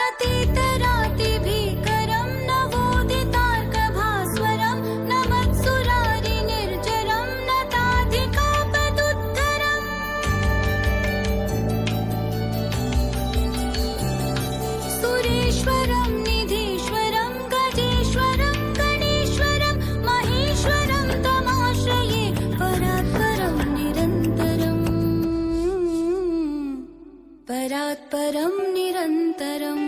नतीतरातिभीकरं नवोदितार्कभास्वरं नमत्सुरारिनिर्जरं नताधिकापदुद्धरम् सुरेश्वरं निधीश्वरं गजेश्वरं गणेश्वरं महेश्वरं तमाश्रये परात्परं निरन्तरम् परात्परं निरन्तरम्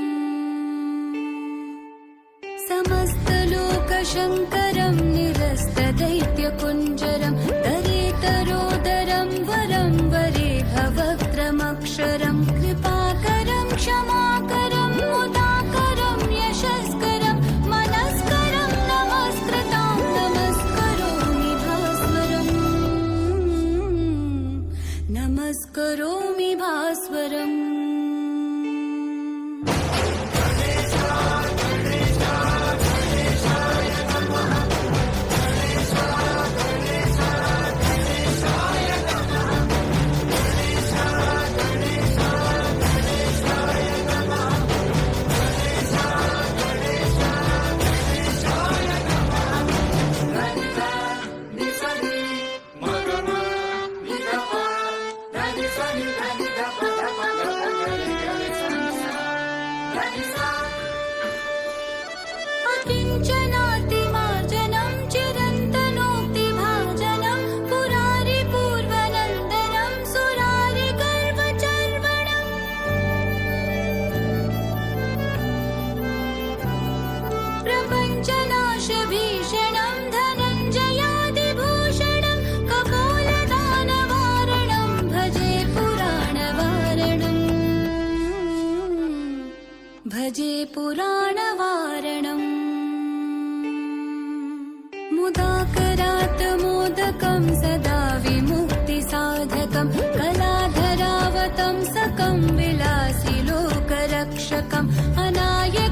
समस्तलोकशङ्करं निरस्तदैत्यकुञ्जरं तरेतरोदरं वरं वरेहवक्त्रमक्षरं कृपाकरं क्षमाकरं मुदाकरं यशस्करं मनस्करं नमस्कृतां नमस्करोमि भास्वरम् नमस्करोमि भास्वरम् किञ्चनातिमार्जनं चिरन्तनोक्तिभाजनं पुरारिपूर्वनन्दनं सुरारिगर्वचर्वणम् प्रपञ्चनाशभीषणं धनञ्जयादिभूषणं कपोलदानवारणं भजे पुराणवारणम् भजे पुराणवारणम् मुदाकरात् मोदकं सदा विमुक्तिसाधकं कलाधरावतं सकं विलासि लोकरक्षकम् अनायकैकनायकं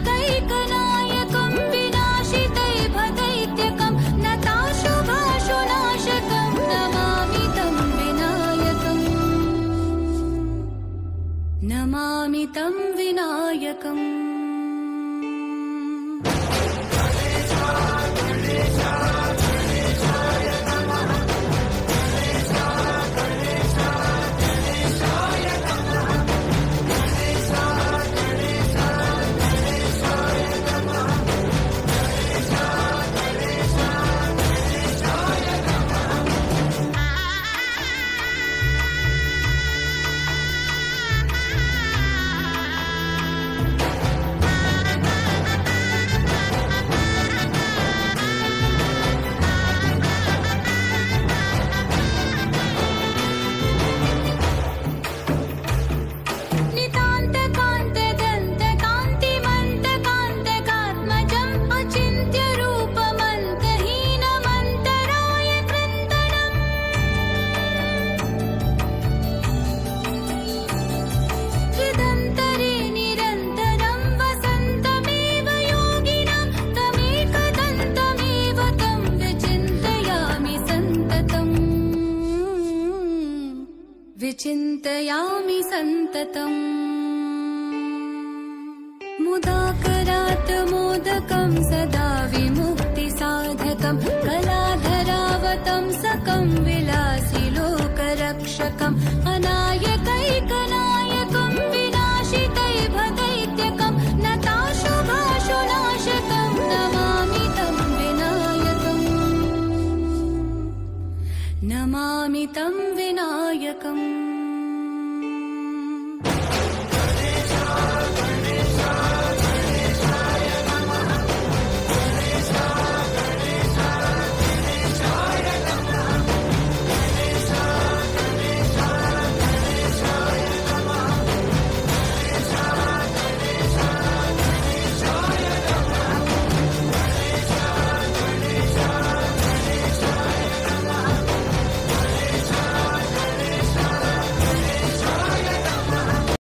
विनाशितैभदैत्यकं नताशुभाशुनाशकं नमामि तं विनायकम् नमामि तं विनायकम् विचिन्तयामि सन्ततम् मुदाकरात् मोदकं सदा विमुक्तिसाधकं कलाधरावतं सकं विलासि लोकरक्षकम् अनायकैकनायकं विनाशितैभदैत्यकं नताशुभाशुनाशकं नमामि तं विनायकम् नमामि तं विनायकम्